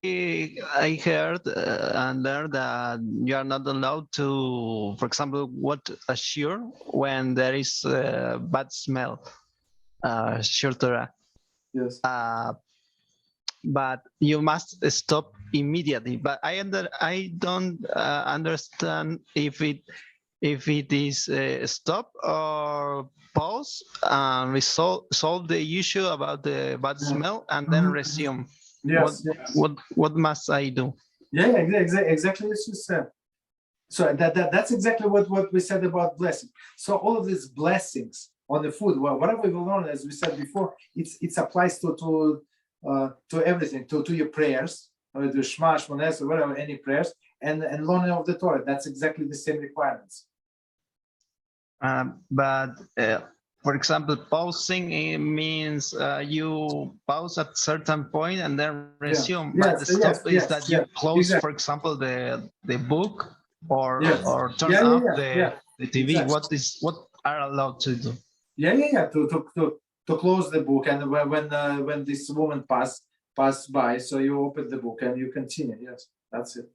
I heard and learned that you are not allowed to, for example, watch a shiur when there is bad smell. Shiur Torah. Yes. But you must stop immediately. But I don't understand if it is stop or pause and solve the issue about the bad smell and then resume. Yes. What must I do? Yeah, exactly as you said. So that's exactly what we said about blessing. So all of these blessings on the food, whatever we learn, as we said before, it applies to everything, to your prayers, or to Shema, Shmones, or whatever, any prayers, and learning of the Torah. That's exactly the same requirements. But for example, pausing means you pause at certain point and then resume. But the stop is that you close, for example, the book or turn off the TV. Exactly. What are allowed to do? To close the book, and when this woman pass by, so you open the book and you continue. Yes, that's it.